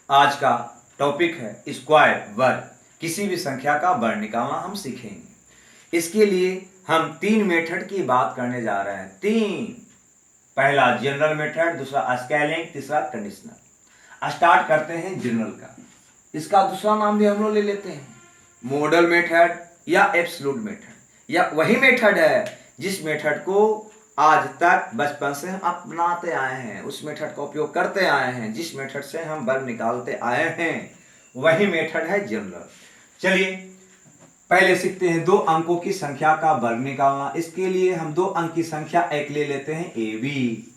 आज का टॉपिक है स्क्वायर वर्ग। किसी भी संख्या का वर्ग निकालना हम सीखेंगे। इसके लिए हम तीन मेथड की बात करने जा रहे हैं। तीन, पहला जनरल मेथड, दूसरा स्केलिंग, तीसरा कंडीशनल। स्टार्ट करते हैं जनरल का। इसका दूसरा नाम भी हम लोग ले लेते हैं मॉडल मेथड या एब्सोल्यूट मेथड। या वही मेथड है जिस मेथड को आज तक बचपन से हम अपनाते आए हैं, उस मेथड का उपयोग करते आए हैं, जिस मेथड से हम वर्ग निकालते आए हैं, वही मेथड है जनरल। चलिए पहले सीखते हैं दो अंकों की संख्या का वर्ग निकालना। इसके लिए हम दो अंक की संख्या एक ले लेते हैं ए बी।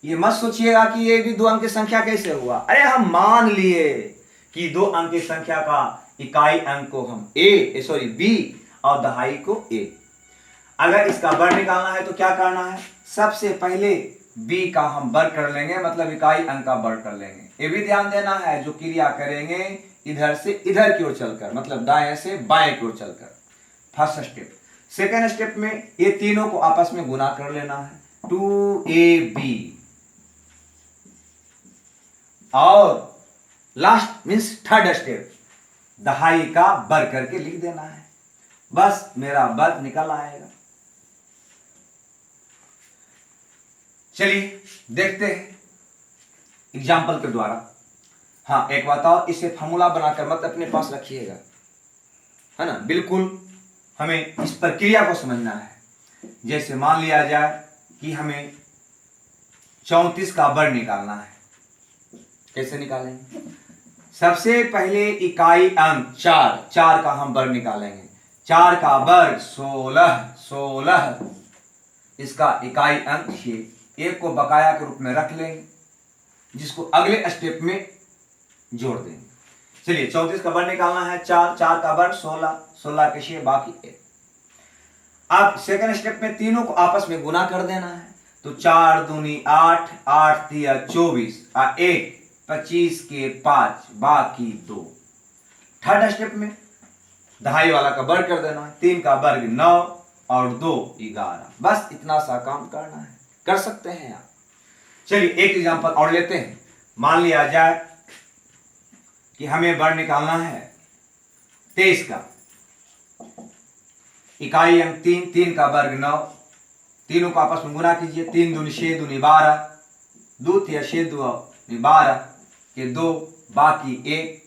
ये मत सोचिएगा कि ये भी दो अंक की संख्या कैसे हुआ। अरे हम मान लिए कि दो अंक की संख्या का इकाई अंक को हम बी और दहाई को ए। अगर इसका वर्ग निकालना है तो क्या करना है, सबसे पहले b का हम वर्ग कर लेंगे, मतलब इकाई अंक का वर्ग कर लेंगे। ये भी ध्यान देना है जो क्रिया करेंगे इधर से इधर की ओर चलकर, मतलब दाएं से बाएं की ओर चलकर। First step. सेकेंड स्टेप में ये तीनों को आपस में गुना कर लेना है, 2ab। और लास्ट मीन्स थर्ड स्टेप, दहाई का वर्ग करके लिख देना है। बस मेरा वर्ग निकल आएगा। चलिए देखते हैं एग्जाम्पल के द्वारा। हाँ एक बात और, इसे फॉर्मूला बनाकर मत अपने पास रखिएगा, है ना। बिल्कुल हमें इस प्रक्रिया को समझना है। जैसे मान लिया जाए कि हमें 34 का वर्ग निकालना है। कैसे निकालेंगे, सबसे पहले इकाई अंक 4 का हम वर्ग निकालेंगे। 4 का वर्ग 16, इसका इकाई अंक 6। एक को बकाया के रूप में रख लेंगे, जिसको अगले स्टेप में जोड़ देंगे। चलिए 34 का वर्ग निकालना है, 4 का वर्ग 16 के 6 बाकी 1। अब सेकंड स्टेप में तीनों को आपस में गुना कर देना है। तो 4 दूनी 8, 8 तिया 24 और 1 25 के 5 बाकी 2। थर्ड स्टेप में दहाई वाला का वर्ग कर देना है। 3 का वर्ग 9 और 2 11। बस इतना सा काम करना है, कर सकते हैं आप। चलिए एक एग्जांपल और लेते हैं। मान लिया जाए कि हमें वर्ग निकालना है 23 का, इकाई अंक 3 का वर्ग 9। तीनों को आपस में गुना कीजिए। 3 दूनी 6 दूनी 12, 2 तिया 6 दूनी 12 के 2 बाकी 1।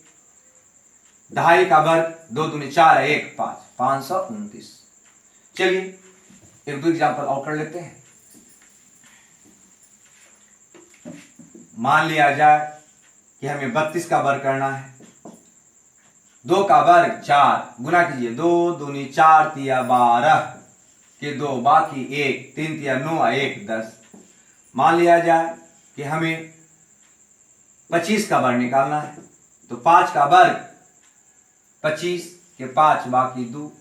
दहाई का वर्ग 2 दूनी 4 1 5, 529। चलिए एक दो एग्जांपल और कर लेते हैं। मान लिया जाए कि हमें 32 का वर्ग करना है। 2 का वर्ग 4, गुना कीजिए। 2 दूनी 4 तिया 12 के 2 बाकी 1, 3 तिया 9 1 10। मान लिया जाए कि हमें 25 का वर्ग निकालना है। तो 5 का वर्ग 25 के 5 बाकी 2,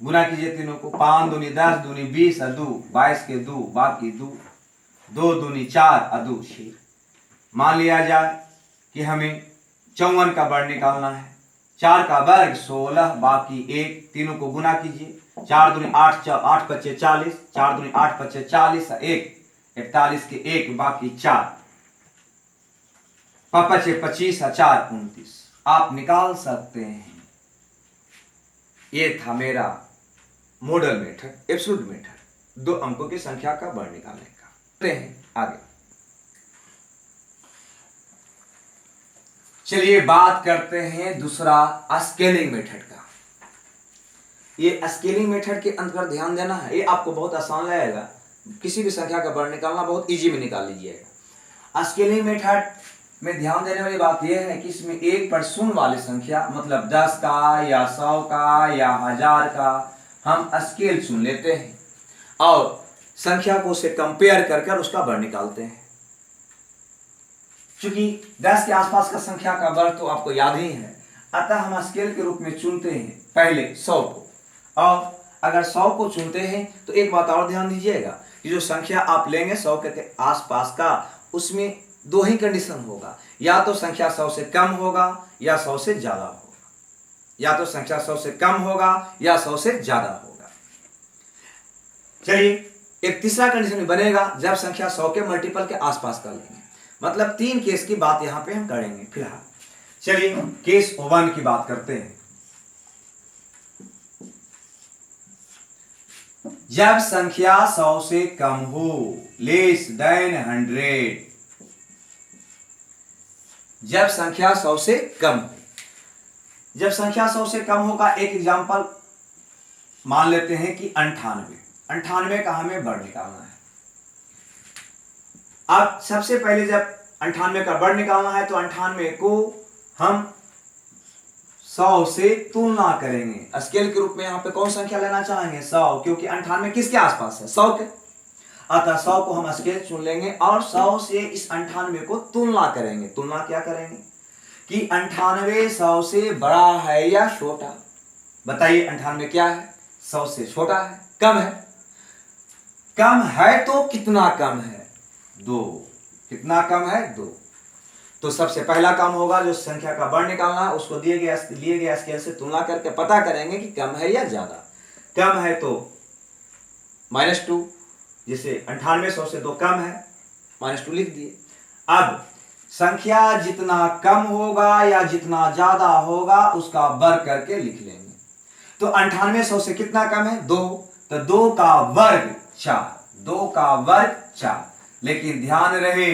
गुना कीजिए तीनों को। 5 दूनी 10 दूनी 20 और 2 22 के 2 बाकी 2, 2 दूनी 4 और 2 6। मान लिया जाए कि हमें 54 का वर्ग निकालना है। 4 का वर्ग 16 बाकी 1, तीनों को गुना कीजिए। 4 दूनी 8 8 25 40, 4 दूनी 8 25 40 और 1 41 के 1 बाकी 4, 5 25 और 4 29। आप निकाल सकते हैं। ये था मेरा मॉडल मेथड, एब्सोल्यूट मेथड, दो अंकों की संख्या का वर्ग निकालने का। करते हैं आगे। चलिए बात करते हैं दूसरा स्केलिंग मेथड का। ये स्केलिंग मेथड के अंतर्गत ध्यान देना है, ये आपको बहुत आसान लगेगा। किसी भी संख्या का वर्ग निकालना बहुत इजी में निकाल लीजिएगा। स्केलिंग मेथड में ध्यान देने वाली बात यह है कि इसमें 1 पर शून्य वाली संख्या, मतलब 10 का या 100 का या 1000 का, हम स्केल चुन लेते हैं और संख्या को उससे कंपेयर कर उसका वर्ग निकालते हैं। क्योंकि 10 के आसपास का संख्या का वर्ग तो आपको याद ही है, अतः हम स्केल के रूप में चुनते हैं पहले 100 को। और अगर 100 को चुनते हैं तो एक बात और ध्यान दीजिएगा कि जो संख्या आप लेंगे 100 के आसपास का, उसमें दो ही कंडीशन होगा, या तो संख्या 100 से कम होगा या 100 से ज्यादा होगा। या तो संख्या 100 से कम होगा या 100 से ज्यादा होगा। चलिए एक तीसरा कंडीशन बनेगा जब संख्या 100 के मल्टीपल के आसपास का लेंगे। मतलब 3 केस की बात यहां पे हम करेंगे फिलहाल। चलिए केस 1 की बात करते हैं। जब संख्या 100 से कम हो, लेस देन 100। जब संख्या 100 से कम हो, जब संख्या 100 से कम होगा, एक एग्जांपल मान लेते हैं कि 98 का हमें वर्ग निकालना है। अब सबसे पहले जब 98 का वर्ग निकालना है तो 98 को हम 100 से तुलना करेंगे। स्केल के रूप में यहां पे कौन संख्या लेना चाहेंगे? 100, क्योंकि 98 किसके आसपास है? 100 के। अतः 100 को हम स्केल चुन लेंगे और 100 से इस 98 को तुलना करेंगे। तुलना क्या करेंगे कि 98 100 से बड़ा है या छोटा? बताइए 98 क्या है? 100 से छोटा है, कम है। कम है तो कितना कम है? 2। कितना कम है? 2। तो सबसे पहला काम होगा, जो संख्या का वर्ग निकालना है उसको लिए गए स्केल से तुलना करके पता करेंगे कि कम है या ज्यादा। कम है तो -2, जैसे 98 100 से 2 कम है, -2 लिख दिए। अब संख्या जितना कम होगा या जितना ज्यादा होगा उसका वर्ग करके लिख लेंगे। तो 98 100 से कितना कम है? 2। तो 2 का वर्ग 4, 2 का वर्ग 4। लेकिन ध्यान रहे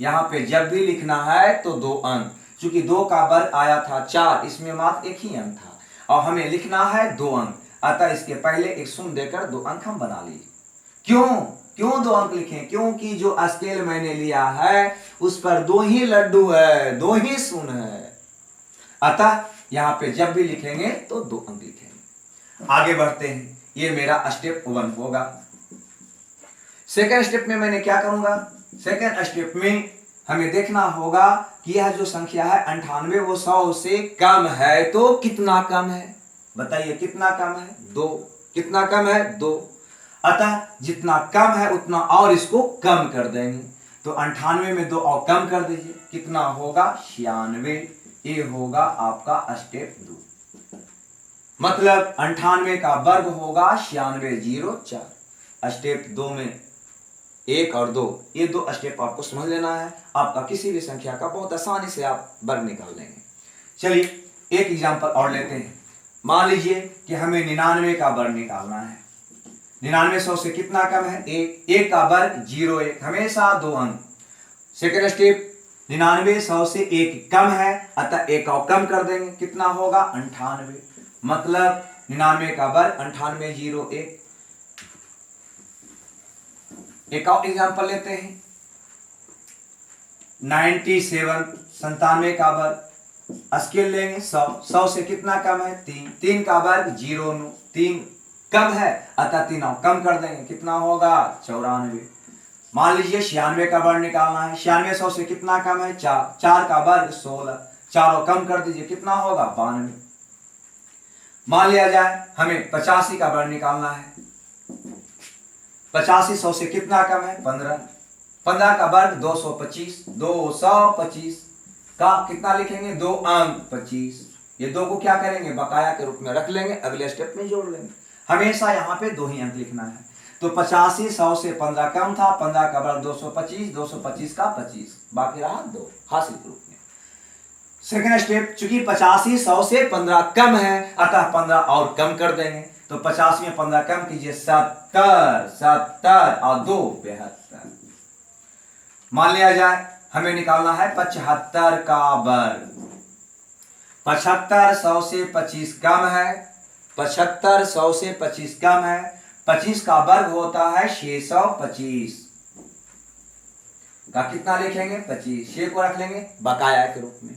यहां पे जब भी लिखना है तो 2 अंक, चूंकि 2 का वर्ग आया था 4, इसमें मात्र एक ही अंक था और हमें लिखना है 2 अंक, अतः इसके पहले एक शून्य देकर 2 अंक हम बना लिए। क्यों 2 अंक लिखें? क्योंकि जो स्केल मैंने लिया है उस पर 2 ही लड्डू है, 2 ही शून्य है, अतः यहां पे जब भी लिखेंगे तो 2 अंक लिखेंगे। आगे बढ़ते हैं, ये मेरा स्टेप 1 होगा। सेकेंड स्टेप में मैंने क्या करूंगा? सेकेंड स्टेप में हमें देखना होगा कि यह जो संख्या है 98 वो 100 से कम है तो कितना कम है? बताइए कितना कम है? 2। कितना कम है? 2। अतः जितना कम है उतना और इसको कम कर देंगे। तो 98 में 2 और कम कर दीजिए, कितना होगा? 96। ये होगा आपका स्टेप 2। मतलब 98 का वर्ग होगा 96 0 4। स्टेप 2 में 1 और 2, ये 2 स्टेप आपको समझ लेना है। आपका किसी भी संख्या का बहुत आसानी से आप वर्ग निकाल लेंगे। चलिए एक एग्जांपल और लेते हैं। मान लीजिए कि हमें 99 का वर्ग निकालना है। 99 100 से कितना कम है? 1। 1 का वर्ग 0 1, हमेशा 2 अंक। सेकेंड स्टेप 99 100 से 1 कम है, अतः 1 और कम कर देंगे, कितना होगा? 98। मतलब 99 का वर्ग 98 0 1। एक और एग्जांपल लेते हैं। 97 का वर्ग स्केल लेंगे 100 से कितना कम है? 3। 3 का वर्ग 0 9, 3 कम है, अतः 3 और कम कर देंगे, कितना होगा? 94। मान लीजिए 96 का वर्ग निकालना है। 96 100 से कितना कम है? 4। 4 का वर्ग 16, 4 और कम कर दीजिए, कितना होगा? 92। मान लिया जाए हमें 85 का वर्ग निकालना है। 85 100 से कितना कम है? 15। 15 का वर्ग 225, 225 का कितना लिखेंगे? 2 अंक 25। ये 2 को क्या करेंगे? बकाया के रूप में रख लेंगे, अगले स्टेप में जोड़ लेंगे। हमेशा यहाँ पे 2 ही अंक लिखना है। तो 85 100 से 15 कम था, 15 का वर्ग 225, 225 का 25, बाकी रहा 2 हासिल के रूप में। सेकेंड स्टेप, चूंकि 85 100 से 15 कम है, अतः 15 और कम कर देंगे। तो 85 में 15 कम कीजिए, 70, 70 और 2 72। मान लिया जाए हमें निकालना है 75 का वर्ग। 75 100 से 25 कम है, 75 100 से 25 कम है। 25 का वर्ग होता है 625 का कितना लिखेंगे? 25। 6 को रख लेंगे बकाया के रूप में।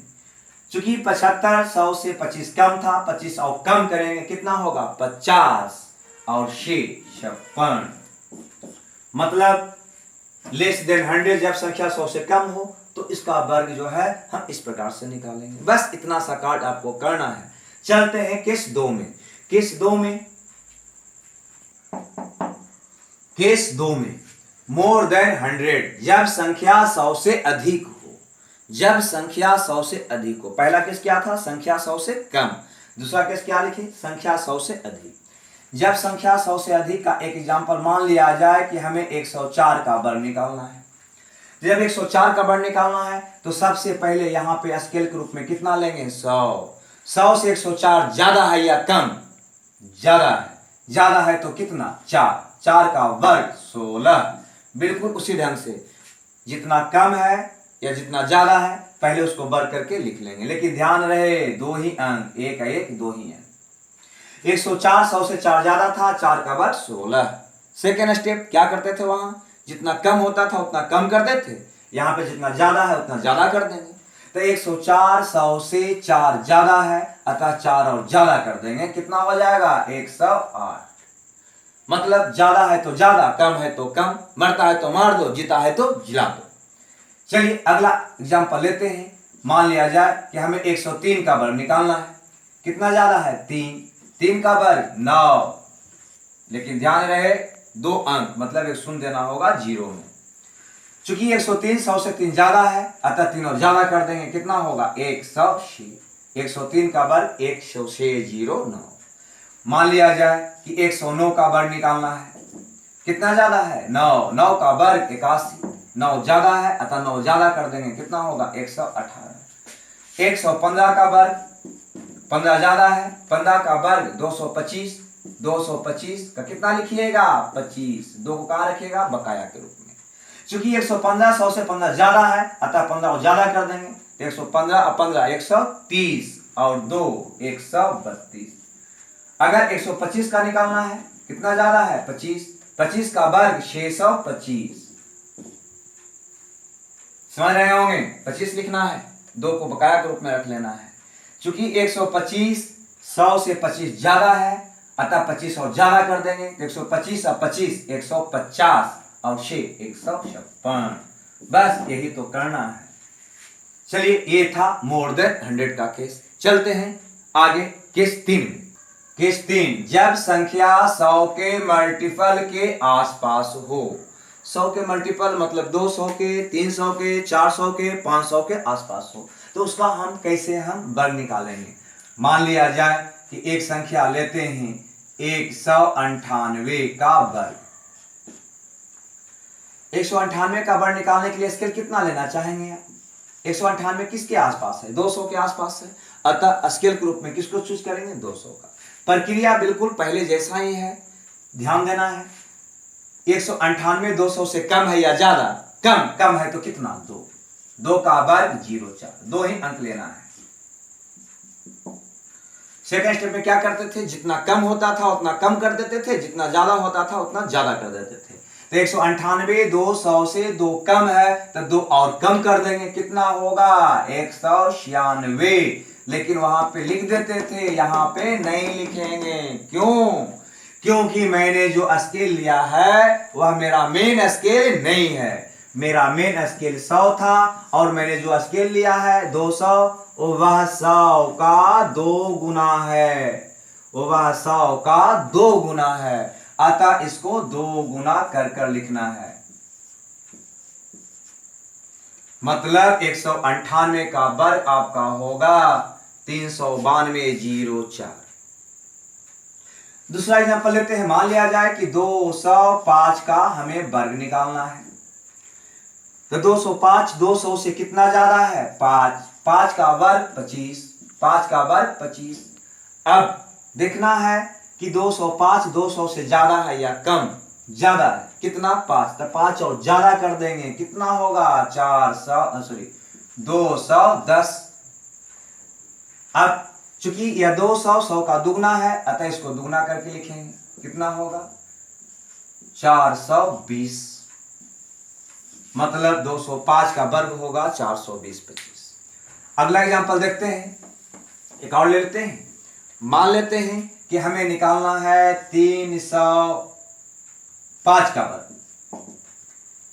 चूंकि 75 100 से 25 कम था, 25 और कम करेंगे, कितना होगा? 50 और 6 56। मतलब लेस देन 100, जब संख्या 100 से कम हो तो इसका वर्ग जो है हम इस प्रकार से निकालेंगे। बस इतना सा कार्ड आपको करना है। चलते हैं केस 2 में। केस 2 में मोर देन 100, जब संख्या 100 से अधिक हो। जब संख्या 100 से अधिक हो। पहला केस क्या था? संख्या 100 से कम। दूसरा केस क्या लिखे? संख्या 100 से अधिक। जब संख्या 100 से अधिक का एक एग्जांपल मान लिया जाए कि हमें 104 का वर्ग निकालना है। जब 104 का वर्ग निकालना है तो सबसे पहले यहाँ पे स्केल के रूप में कितना लेंगे 100 से 104 ज्यादा है या कम, ज्यादा है तो कितना 4 का वर्ग 16। बिल्कुल उसी ढंग से जितना कम है या जितना ज्यादा है पहले उसको वर्ग करके लिख लेंगे, लेकिन ध्यान रहे दो ही अंक, एक है एक दो ही अंक। 104 100 से 4 ज्यादा था, 4 का वर्ग 16। सेकेंड स्टेप क्या करते थे, वहां जितना कम होता था उतना कम कर देते, यहाँ पे जितना ज्यादा है उतना ज्यादा कर देंगे। तो 104 100 से 4 ज्यादा है अतः 4 और ज्यादा कर देंगे, कितना हो जाएगा 108। मतलब ज्यादा है तो ज्यादा, कम है तो कम, मरता है तो मार दो, जीता है तो जिला दो। चलिए अगला एग्जांपल लेते हैं। मान लिया जाए कि हमें 103 का वर्ग निकालना है, कितना ज्यादा है 3 का वर्ग 9, लेकिन ध्यान रहे 2 अंक, मतलब एक शून्य देना होगा 0 में। चूंकि 103 100 से 3 ज्यादा है अतः 3 और ज्यादा कर देंगे, कितना होगा 106। 103 का वर्ग 10609। मान लिया जाए कि 109 का वर्ग निकालना है, कितना ज्यादा है 9 का वर्ग 81, 9 ज्यादा है अतः 9 ज्यादा कर देंगे, कितना होगा 118। 115 का वर्ग 15 ज्यादा है, 15 का वर्ग 225, 225 का कितना लिखिएगा 25, 2 को कहाँ रखिएगा बकाया के रूप में। चूंकि 115 100 से 15 ज्यादा है अतः 15 और ज्यादा कर देंगे, 115 और 15 130 और 2 132। अगर 125 का निकालना है, कितना ज्यादा है 25, 25 का वर्ग 625। समझ रहे होंगे, 25 लिखना है, 2 को बकाया के रूप में रख लेना है। चूंकि 125 100 से 25 ज्यादा है अतः 25 और ज्यादा कर देंगे, 125 और 25 150 और 6 156। बस यही तो करना है। चलिए ये था मोर देन 100 का केस। चलते हैं आगे केस 3 में। केस 3, जब संख्या 100 के मल्टीपल के आसपास हो। 100 के मल्टीपल मतलब 200 के, 300 के, 400 के, 500 के आसपास हो, तो उसका हम कैसे हम वर्ग निकालेंगे। मान लिया जाए कि एक संख्या लेते हैं 198 का वर्ग। 198 का वर्ग निकालने के लिए स्केल कितना लेना चाहेंगे आप? 198 किसके आसपास है? 200 के आसपास है, अतः स्केल के रूप में किसको चूज करेंगे 200 का। प्रक्रिया बिल्कुल पहले जैसा ही है, ध्यान देना है। 198 200 से कम है या ज्यादा? कम है तो कितना 2 का वर्ग 04, 2 ही अंक लेना है। सेकेंड स्टेप में क्या करते थे, जितना कम होता था उतना कम कर देते थे, जितना ज्यादा होता था उतना ज्यादा कर देते थे। तो 198 200 से 2 कम है तो 2 और कम कर देंगे, कितना होगा 196। लेकिन वहां पे लिख देते थे, यहाँ पे नहीं लिखेंगे। क्यों? क्योंकि मैंने जो स्केल लिया है वह मेरा मेन स्केल नहीं है। मेरा मेन स्केल 100 था और मैंने जो स्केल लिया है 200, वह 100 का 2 गुना है, वह 100 का 2 गुना है, अतः इसको 2 गुना कर लिखना है। मतलब 198 का वर्ग आपका होगा 392.04। दूसरा एग्जांपल लेते हैं। मान लिया जाए कि 205 का हमें वर्ग निकालना है, तो 205 200 से कितना ज्यादा है 5 का वर्ग 25, 5 का वर्ग 25। अब देखना है कि 205 200 से ज्यादा है या कम? ज्यादा है, कितना 5, तो 5 और ज्यादा कर देंगे, कितना होगा 210। अब चूंकि यह 200 100 का दुगना है अतः इसको दुगना करके लिखेंगे, कितना होगा 420। मतलब 205 का वर्ग होगा 420 25। अगला एग्जांपल देखते हैं, एक और ले लेते हैं। मान लेते हैं कि हमें निकालना है 305 का वर्ग,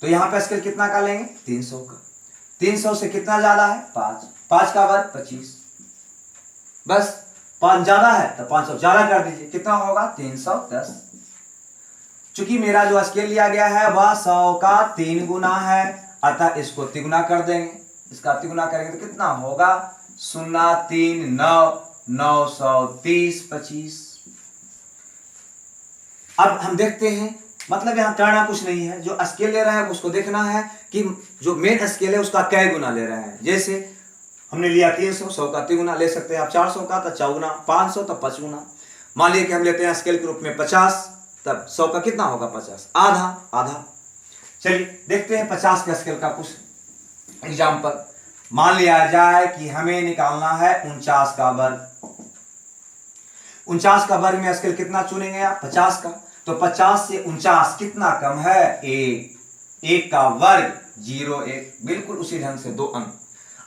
तो यहां पर स्केल कितना का लेंगे 300 का। 300 से कितना ज्यादा है 5 का वर्ग 25। बस 5 ज्यादा है तो 5 और ज्यादा कर दीजिए, कितना होगा 310। चूंकि मेरा जो स्केल लिया गया है वह 100 का 3 गुना है अतः इसको तिगुना कर देंगे। इसका तिगुना करेंगे तो कितना होगा 039 930 25। अब हम देखते हैं मतलब यहाँ करना कुछ नहीं है, जो स्केल ले रहा है उसको देखना है कि जो मेन स्केल है उसका कै गुना ले रहा है। जैसे हमने लिया 300, 100 का 3 गुना ले सकते हैं आप, 400 का तो 4 गुना, 500 तो 5 गुना। मान लीजिए कि हम लेते हैं स्केल के रूप में 50, तब 100 का कितना होगा 50, आधा आधा। चलिए देखते हैं 50 के स्केल का कुछ एग्जाम्पल। मान लिया जाए कि हमें निकालना है 49 का वर्ग। 49 का वर्ग में स्केल कितना चुनेंगे आप, 50 का। तो 50 से 49 कितना कम है, 1। 1 का वर्ग 0 1, बिल्कुल उसी ढंग से 2 अंक।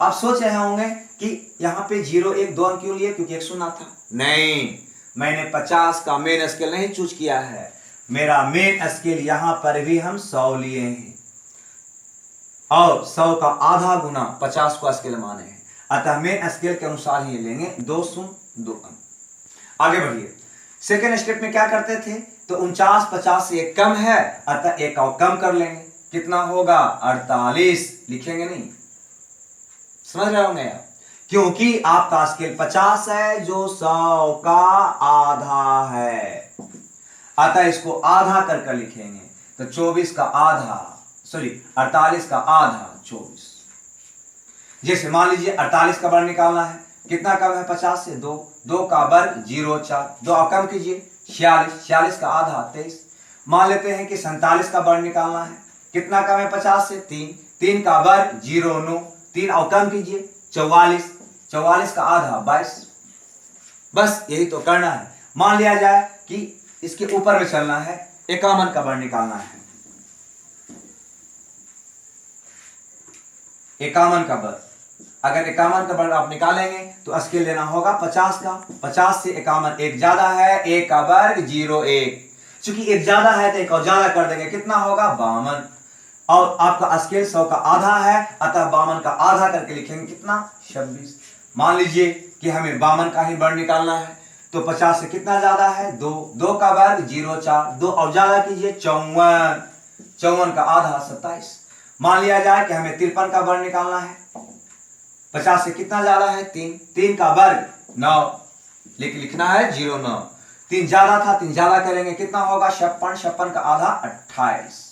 आप सोच रहे होंगे कि यहाँ पे 0 1 2 अंक क्यों लिए, क्योंकि 1 सुना था। नहीं, मैंने 50 का मेन स्केल नहीं चूज किया है, मेरा मेन स्केल यहाँ पर भी हम 100 लिए हैं और 100 का आधा गुना 50 को स्केल माने हैं, अतः मेन स्केल के अनुसार ही लेंगे 2 शून्य 2 अंक। आगे बढ़िए, सेकेंड स्टेप में क्या करते थे, तो 49 50 से एक कम है, अतः एक और कम कर लेंगे, कितना होगा 48, लिखेंगे नहीं, समझ रहे होंगे आप, क्योंकि आपका स्केल 50 है जो 100 का आधा है, अतः इसको आधा कर लिखेंगे। तो 24 का आधा, सॉरी 48 का आधा 24। जैसे मान लीजिए 48 का वर्ग निकालना है, कितना कम है 50 से, 2। 2 का वर्ग 0 4, 2 और कम कीजिए 46, 46 का आधा 23। मान लेते हैं कि 47 का वर्ग निकालना है, कितना कम है 50 से, 3। 3 का वर्ग 0 9, 3 और कम कीजिए 44, 44 का आधा 22। बस यही तो करना है। मान लिया जाए कि इसके ऊपर में चलना है, 51 का वर्ग निकालना है, 51 का वर्ग। अगर 51 का वर्ग आप निकालेंगे तो स्केल लेना होगा 50 का। 50 से 51 एक ज्यादा है, 1 का वर्ग 0 1, चूंकि एक ज्यादा है तो एक और ज्यादा कर देंगे, कितना होगा 52। और आपका स्केल 100 का आधा है, अतः 52 का आधा करके लिखेंगे कितना 26। मान लीजिए कि हमें 52 का ही वर्ग निकालना है, तो 50 से कितना ज्यादा है 2, 2 का वर्ग 0 4, 2 और ज्यादा कीजिए 54, 54 का आधा 27। मान लिया जाए कि हमें 53 का वर्ग निकालना है, 50 से कितना ज्यादा है 3, 3 का वर्ग 9, लेकिन लिखना है 0 9, 3 ज्यादा था 3 ज्यादा करेंगे, कितना होगा 56, 56 का आधा 28।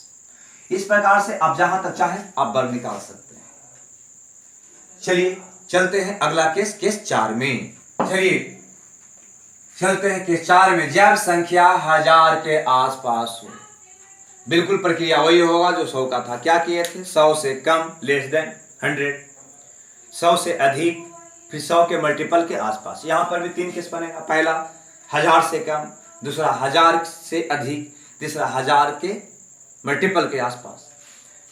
इस प्रकार से आप जहां तक चाहें आप वर्ग निकाल सकते हैं। चलिए चलते हैं अगला केस, केस 4 में। चलिए चलते हैं केस 4 में। जब संख्या 1000 के आसपास हो, बिल्कुल प्रक्रिया वही होगा जो 100 का था। क्या किए थे, 100 से कम लेस देन 100, 100 से अधिक, फिर 100 के मल्टीपल के आसपास। यहां पर भी 3 केस बनेगा, पहला 1000 से कम, दूसरा 1000 से अधिक, तीसरा 1000 के मल्टीपल के आसपास।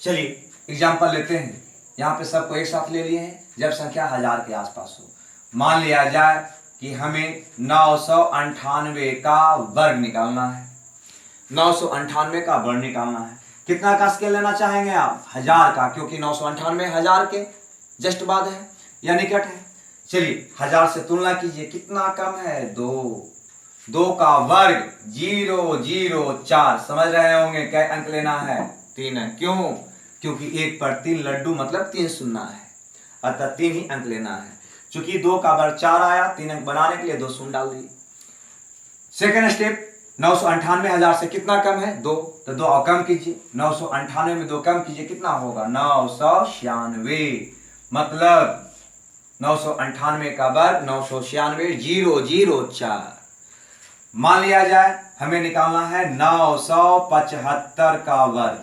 चलिए एग्जाम्पल लेते हैं, यहाँ पे सबको एक साथ ले लिए हैं। जब संख्या 1000 के आसपास हो, मान लिया जाए कि हमें 998 का वर्ग निकालना है, 998 का वर्ग निकालना है। कितना का स्केल लेना चाहेंगे आप, 1000 का, क्योंकि 998 1000 के जस्ट बाद है या निकट है। चलिए 1000 से तुलना कीजिए, कितना कम है 2, 2 का वर्ग 0 0 4। समझ रहे होंगे क्या अंक लेना है, 3 अंक। क्यों, क्योंकि 1 पर 3 लड्डू मतलब 3 सुनना है, अतः 3 ही अंक लेना है। चूंकि 2 का वर्ग 4 आया, 3 अंक बनाने के लिए 2 शून्य डाल दिए। सेकेंड स्टेप, 998 1000 से कितना कम है 2, तो 2 और कम कीजिए, 998 में 2 कम कीजिए, कितना होगा 996, मतलब 998 का वर्ग 996 0 0 4। मान लिया जाए हमें निकालना है 975 का वर्ग।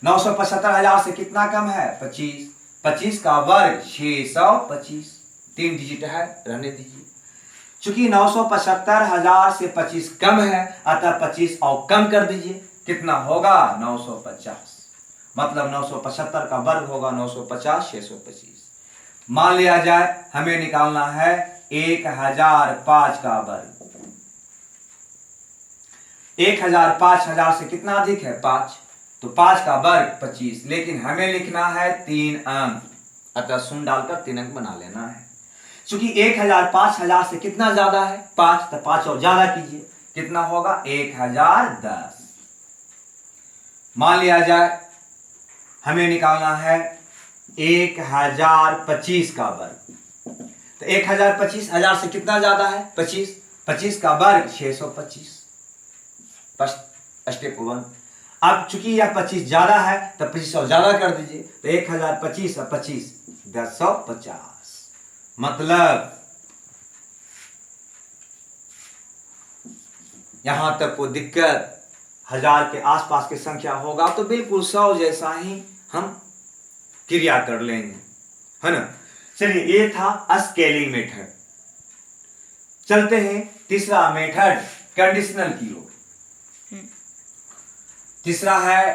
975 1000 से कितना कम है 25, 25 का वर्ग 625, 3 डिजिट है, रहने दीजिए। चूंकि 975 1000 से 25 कम है, अतः 25 और कम कर दीजिए, कितना होगा 950, मतलब 975 का वर्ग होगा 950 625। मान लिया जाए हमें निकालना है 1005 का वर्ग। 1005 1000 से कितना अधिक है 5, तो 5 का वर्ग 25, लेकिन हमें लिखना है 3 अंक, अतः शून्य डालकर 3 अंक बना लेना है। चूंकि 1005 1000 से कितना ज्यादा है 5, तो 5 और ज्यादा कीजिए, कितना होगा 1010। मान लिया जाए हमें निकालना है 1025 का वर्ग। तो 1025 1000 से कितना ज्यादा है 25, 25 का वर्ग 625, स्टेप 1। अब चूंकि यह 25 ज्यादा है तो 25 और ज्यादा कर दीजिए, तो 1025 और 25 1050। मतलब यहां तक कोई दिक्कत, 1000 के आसपास की संख्या होगा तो बिल्कुल 100 जैसा ही हम क्रिया कर लेंगे, है ना। चलिए, ये था स्केलिंग मेथड। चलते हैं तीसरा मेथड कंडीशनल की ओर। तीसरा है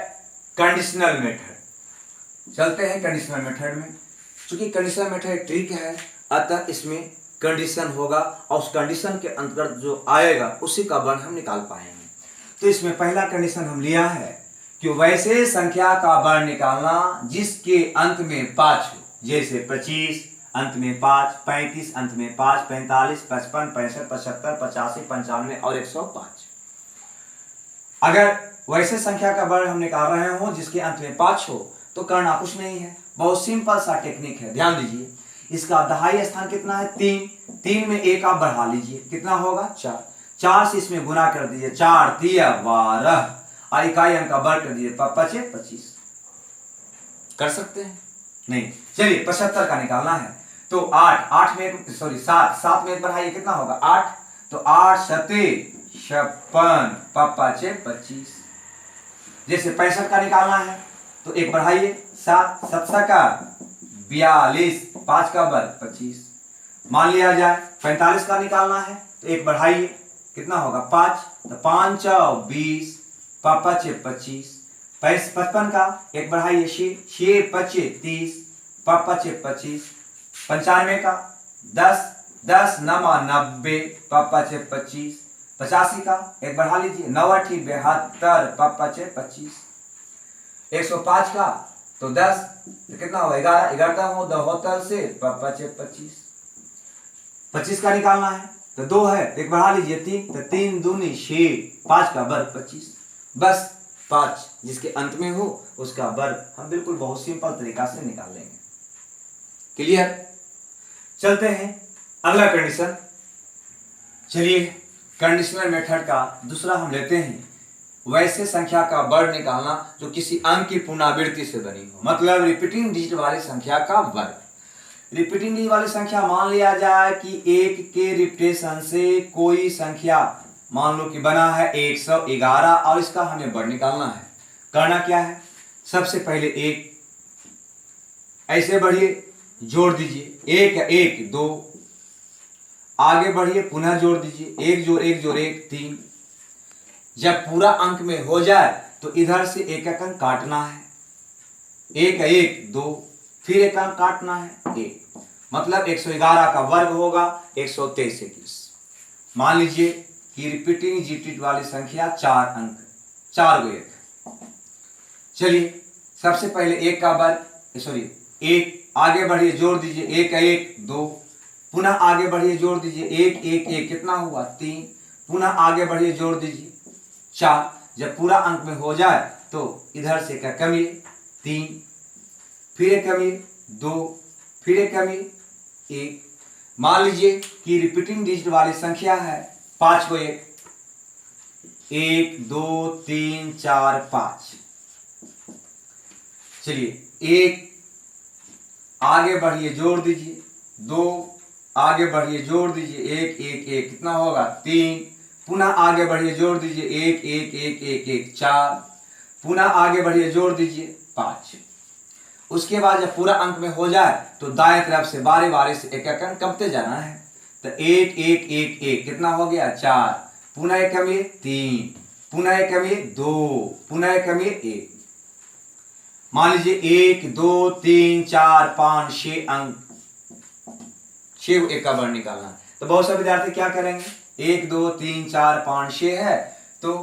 कंडीशनल मेथड। चलते हैं कंडीशनल मेथड में। चूंकि कंडीशनल मेथड ट्रिक है, अतः इसमें कंडीशन होगा और उस कंडीशन के अंतर्गत जो आएगा उसी का वर्ण हम निकाल पाएंगे। तो इसमें पहला कंडीशन हम लिया है कि वैसे संख्या का वर्ण निकालना जिसके अंत में 5 हो, जैसे 25 अंत में 5, 35 अंत में 5, 45, 55, 65, 75, 85, 95 और 105। अगर वैसे संख्या का वर्ण हम निकाल रहे हो जिसके अंत में 5 हो तो करना कुछ नहीं है, बहुत सिंपल सा टेक्निक है। ध्यान दीजिए, इसका दहाई स्थान कितना है 3, 3 में 1 आप बढ़ा लीजिए, कितना होगा 4, 4 से इसमें गुना कर दीजिए, 4 3 12 और इकाई अंक का वर्ग कर दीजिए, 5 25। कर सकते हैं? नहीं। चलिए 75 का निकालना है तो 8 में 7 में बढ़ाइए, कितना होगा 8, तो 8 7 56 25। जैसे 65 का निकालना है तो 1 बढ़ाइए, 7 7 का 42, 5 का वर्ग 25। मान लिया जाए 45 का निकालना है तो 1 बढ़ाइए, कितना होगा 5, तो 5 20 5 25। 55 का 1 बढ़ाइए 6 5 30 5 25। 95 का 10 10 9 90 5 25। 85 का 1 बढ़ा लीजिए, 9 8 72 5 25। 105 का तो 10, तो कितना होगा 11, 11 हो 72 से 5 25। 25 का निकालना है तो 2 है, 1 बढ़ा लीजिए 3, तो 3 दूनी 6, 5 का वर्ग 25। बस 5 जिसके अंत में हो उसका वर्ग हम बिल्कुल बहुत सिंपल तरीका से निकाल लेंगे। क्लियर? चलते हैं अगला कंडीशन। चलिए, कंडीशनल मेथड का दूसरा हम लेते हैं वैसे संख्या का वर्ग निकालना जो किसी अंक की पुनरावृत्ति से बनी हो, मतलब रिपीटिंग डिजिट वाली संख्या का वर्ग। रिपीटिंग डिजिट वाली संख्या मान लिया जाए कि 1 के रिपीटेशन से कोई संख्या मान लो कि बना है 111 और इसका हमें वर्ग निकालना है। करना क्या है, सबसे पहले 1 ऐसे बढ़िए, जोड़ दीजिए, 1 1 2, आगे बढ़िए पुनः जोड़ दीजिए, 1 जोड़ 1 जोड़ 1 3। जब पूरा अंक में हो जाए तो इधर से एक एक अंक काटना है, 1 1 2, फिर एक अंक काटना है 1, मतलब 111 का वर्ग होगा 123। मान लीजिए कि रिपीटिंग डिजिट वाली संख्या 4 अंक, 4 को 1। चलिए, सबसे पहले 1 का वर्ग 1, आगे बढ़िए जोड़ दीजिए, 1 1 2, पुनः आगे बढ़िए जोड़ दीजिए, 1 1 1, कितना हुआ 3, पुनः आगे बढ़िए जोड़ दीजिए 4। जब पूरा अंक में हो जाए तो इधर से क्या कमी 3, फिर एक कमी 2, फिर एक कमी 1। मान लीजिए कि रिपीटिंग डिजिट वाली संख्या है 5 को 1, 1 2 3 4 5। चलिए, 1 आगे बढ़िए जोड़ दीजिए, 2 आगे बढ़िए जोड़ दीजिए, 1 1 1, कितना होगा 3, पुनः आगे बढ़िए जोड़ दीजिए, 1 1 1 1 1 4, पुनः आगे बढ़िए जोड़ दीजिए 5। उसके बाद जब पूरा अंक में हो जाए तो दाएं तरफ से बारी बारी से एक एक अंक कमते जाना है, तो 1 1 1 1, कितना हो गया 4, पुनः एक कमी 3, पुनः एक कमी 2, पुनः एक कमी 1। मान लीजिए 1 2 3 4 5 6 अंक, 6 एक का वर्ग निकालना है। तो बहुत से विद्यार्थी क्या करेंगे, 1 2 3 4 5 6 है तो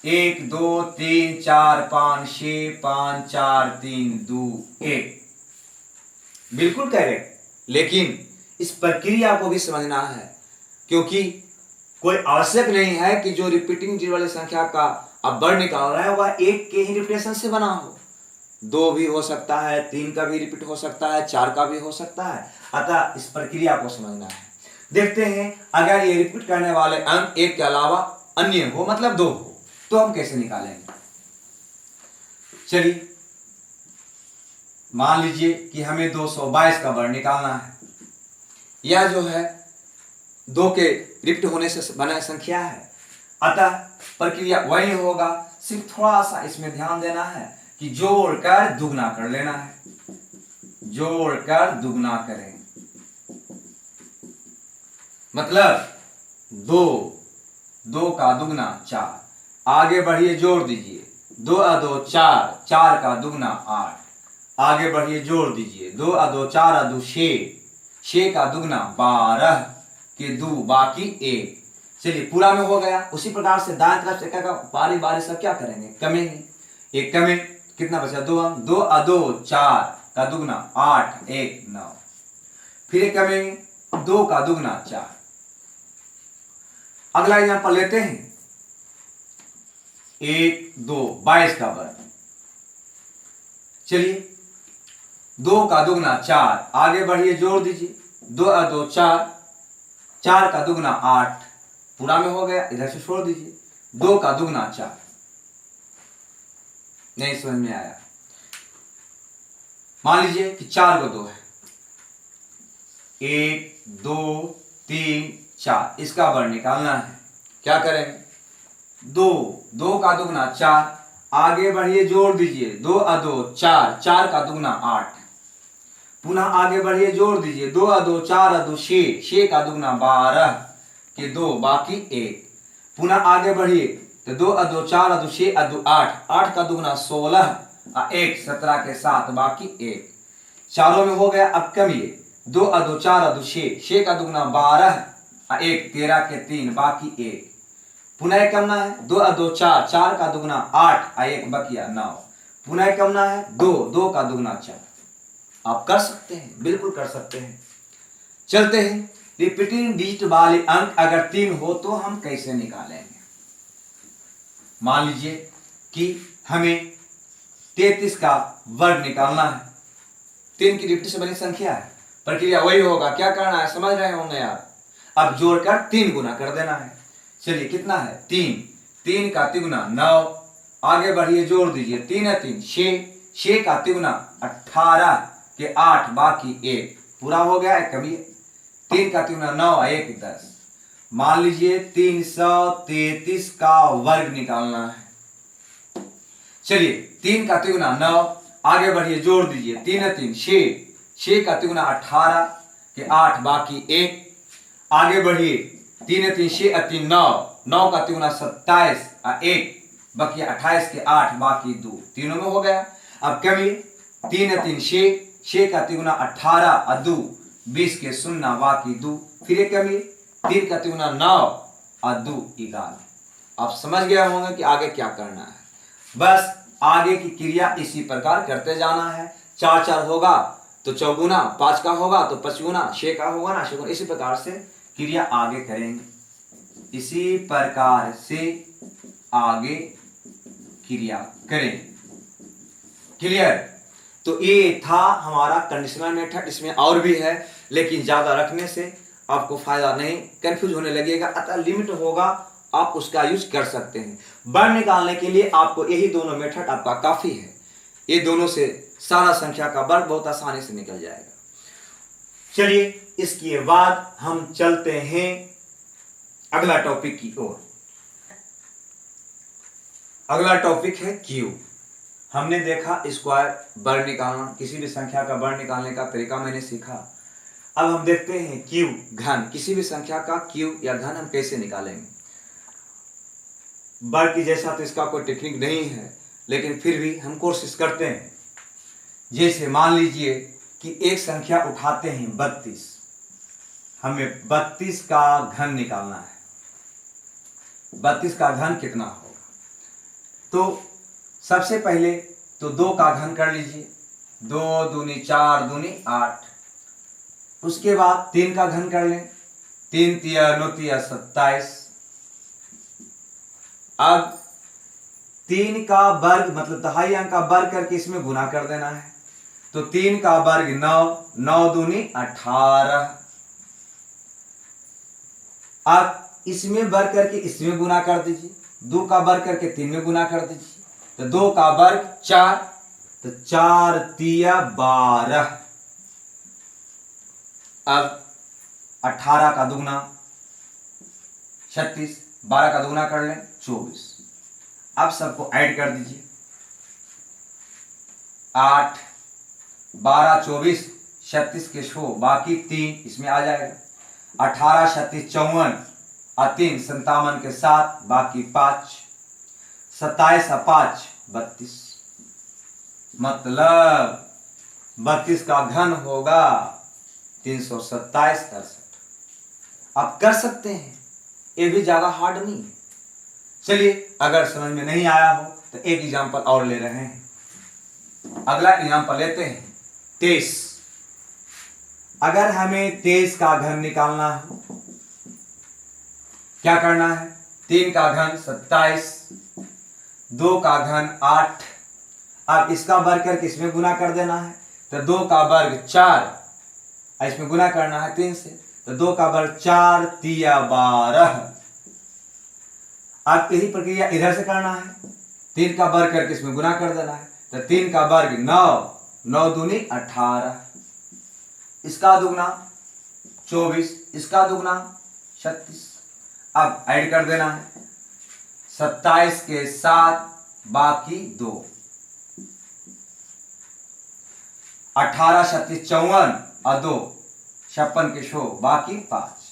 1 2 3 4 5 6 5 4 3 2 1, बिल्कुल करेक्ट। लेकिन इस प्रक्रिया को भी समझना है, क्योंकि कोई आवश्यक नहीं है कि जो रिपीटिंग डिजिट वाली संख्या का अब वर्ग निकाल रहा है वह 1 के ही रिपीटेशन से बना हो, 2 भी हो सकता है, 3 का भी रिपीट हो सकता है, 4 का भी हो सकता है। अतः इस प्रक्रिया को समझना है। देखते हैं, अगर ये रिपीट करने वाले अंक 1 के अलावा अन्य हो, मतलब 2 हो, तो हम कैसे निकालेंगे? चलिए मान लीजिए कि हमें 222 का वर्ग निकालना है। यह जो है 2 के रिक्त होने से बना संख्या है, अतः प्रक्रिया वही होगा, सिर्फ थोड़ा सा इसमें ध्यान देना है कि जोड़कर दुगना कर लेना है, जोड़कर दुगना करें। मतलब 2 का दुगना 4, आगे बढ़िए जोड़ दीजिए, 2 और 2 4, 4 का दुगना 8, आगे बढ़िए जोड़ दीजिए, 2 और 2 4 और 2 6, 6 का दुगना 12 के 2 बाकी 1। चलिए पूरा में हो गया। उसी प्रकार से दाएं तरफ से क्या बारी बारी सब क्या करेंगे, कमेंगे। एक कमे, कितना बचा 2 और 2 4 का दुगना 8, 1 9। फिर एक कमेंगे, 2 का दुगना 4। अगला एग्जाम्पल लेते हैं, 1 2 22 का वर्ग। चलिए 2 का दुगना 4, आगे बढ़िए जोड़ दीजिए, 2 और 2 4, 4 का दुगना 8, पूरा में हो गया, इधर से छोड़ दीजिए, 2 का दुगना 4। नहीं समझ में आया? मान लीजिए कि 4 को 2 है, 1 2 3 4, इसका वर्ग निकालना है। क्या करेंगे, 2 का दुगना 4, आगे बढ़िए जोड़ दीजिए, 2 और 2 4, 4 का दुगना 8, पुनः आगे बढ़िए जोड़ दीजिए, 2 और 2 4 और 2 6, 6 का दुगना 12 के 2 बाकी 1। पुनः आगे बढ़िए तो 2 और 2 4 और 2 6 और 2 8, 8 का दुगना 16 और 1 17 के 7 बाकी 1। चारों में हो गया। अब कमिए, 2 और 2 4 और 2 6, 6 का दुगना 12 और 1 13 के 3 बाकी 1। पुनः कमना है, 2 और 2 4, 4 का दुगना 8 और 1 बकिया 9। पुनः कमना है 2 का दुगना 4। आप कर सकते हैं, बिल्कुल कर सकते हैं। चलते हैं, रिपीटिंग डिजिट वाले अंक अगर 3 हो तो हम कैसे निकालेंगे। मान लीजिए कि हमें 33 का वर्ग निकालना है। 3 की डिजिट से बनी संख्या है, प्रक्रिया वही होगा। क्या करना है, समझ रहे होंगे आप। अब जोड़कर 3 गुना कर देना है। चलिए कितना है, 3 का तिगुना 9, आगे बढ़िए जोड़ दीजिए, 3 है 3 6, 6 का तिगुना 18 के 8 बाकी 1, पूरा हो गया। एक कभी 3 का तिगुना 9 1 10। मान लीजिए 333 का वर्ग निकालना है। चलिए 3 का तिगुना 9, आगे बढ़िए जोड़ दीजिए, 3 है 3 6, 6 का तिगुना 18 के 8 बाकी 1, आगे बढ़िए 3 है 3 6 और 3 9, 9 का तिगुना 27 और 1 बाकी 28 के 8 बाकी 2, तीनों में हो गया। अब कमिए, 3 है 3 6, 6 का तिगुना 18 और 2 20 के 0 बाकी 2। फिर एक कमिए, 3 का तिगुना 9 और 2 11। आप समझ गए होंगे कि आगे क्या करना है। बस आगे की क्रिया इसी प्रकार करते जाना है। 4 4 होगा तो चौगुना, 5 का होगा तो 5 गुना, 6 का होगा ना 6 गुना। इसी प्रकार से क्रिया आगे करेंगे, इसी प्रकार से आगे क्रिया करेंगे। क्लियर? तो ये था हमारा कंडीशनल मेथड। इसमें और भी है, लेकिन ज्यादा रखने से आपको फायदा नहीं, कंफ्यूज होने लगेगा। अतः लिमिट होगा, आप उसका यूज कर सकते हैं। वर्ग निकालने के लिए आपको यही दोनों मेथड आपका काफी है। ये दोनों से सारा संख्या का वर्ग बहुत आसानी से निकल जाएगा। चलिए इसके बाद हम चलते हैं अगला टॉपिक की ओर। अगला टॉपिक है क्यूब। हमने देखा स्क्वायर वर्ग निकालना, किसी भी संख्या का वर्ग निकालने का तरीका मैंने सीखा। अब हम देखते हैं क्यूब, घन। किसी भी संख्या का क्यूब या घन हम कैसे निकालेंगे। वर्ग की जैसा तो इसका कोई टेक्निक नहीं है, लेकिन फिर भी हम कोशिश करते हैं। जैसे मान लीजिए कि एक संख्या उठाते हैं 32, हमें 32 का घन निकालना है। 32 का घन कितना होगा, तो सबसे पहले तो 2 का घन कर लीजिए, 2 दूनी 4 दूनी 8। उसके बाद 3 का घन कर लें, 3 तिया 9 तिया 27। अब 3 का वर्ग मतलब दहाई अंक का वर्ग करके इसमें गुना कर देना है, तो 3 का वर्ग 9, 9 दूनी 18। अब इसमें वर्ग करके इसमें गुना कर दीजिए, 2 का वर्ग करके 3 में गुना कर दीजिए, तो 2 का वर्ग 4, तो 4 तिया 12। अब 18 का दुगना 36, 12 का दुगना कर लें 24। अब सबको ऐड कर दीजिए, 8 12 24 36 के छो बाकी 3 इसमें आ जाएगा, 18 36 54 और 3 57 के 7 बाकी 5, 27 और 5 32, मतलब 32 का घन होगा 327 63। आप कर सकते हैं, ये भी ज्यादा हार्ड नहीं है। चलिए, अगर समझ में नहीं आया हो तो एक एग्जांपल और ले रहे हैं। अगला एग्जांपल लेते हैं 23। अगर हमें 23 का घन निकालना हो, क्या करना है? 3 का घन 27, 2 का घन 8। अब इसका वर्ग करके इसमें गुना कर देना है, तो 2 का वर्ग 4, इसमें गुना करना है 3 से, तो 2 का वर्ग 4 तिया 12। अब यही प्रक्रिया इधर से करना है, 3 का वर्ग करके इसमें गुना कर देना है, तो 3 का वर्ग 9, 9 दूनी 18, इसका दुगना 24, इसका दुगना 36। अब ऐड कर देना है, 27 के 7 बाकी 2, 18 36 54 और 2 56 के छो बाकी 5,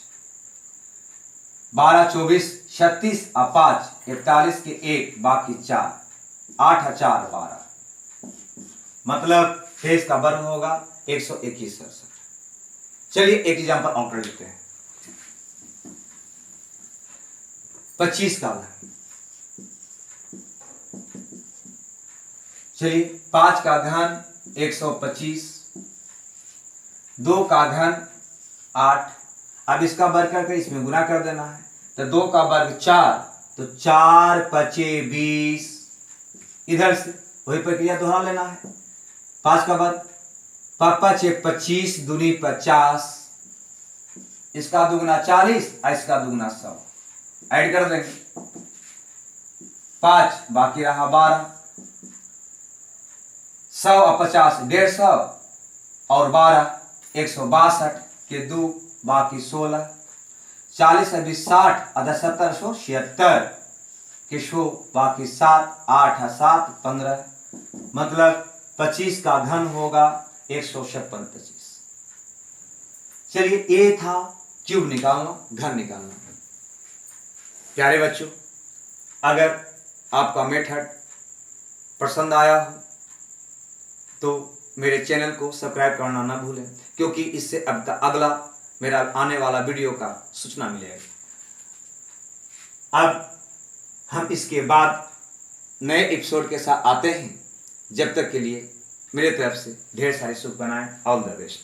12 24 36 और 5 41 के 1 बाकी 4, 8 और 4 12, मतलब 23 का वर्ग होगा 121 67। चलिए एक एग्जांपल और कर लेते हैं, 25 का घन। चलिए, 5 का घन 125, 2 का घन 8। अब इसका वर्ग करके इसमें गुना कर देना है, तो 2 का वर्ग 4, तो 4 पचे 20। इधर से वही प्रक्रिया दोहरा लेना है, 5 का वर्ग 25 दूनी 50, इसका दुगना 40 और इसका दुगना 100, ऐड कर देंगे, 5 बाकी रहा 12, 100 और 50 150 और 12 162 के 2 बाकी 16, 40 और 20 60 और 70 76 के शो बाकी 7, 8 और 7 15, मतलब 25 का घन होगा 156 25। चलिए, ये था क्यूब निकालना, घन निकालना। प्यारे बच्चों, अगर आपका मेथड पसंद आया हो तो मेरे चैनल को सब्सक्राइब करना ना भूलें, क्योंकि इससे अब तक अगला मेरा आने वाला वीडियो का सूचना मिलेगा। अब हम इसके बाद नए एपिसोड के साथ आते हैं। जब तक के लिए मेरे तरफ से ढेर सारी शुभकामनाएं। All the best.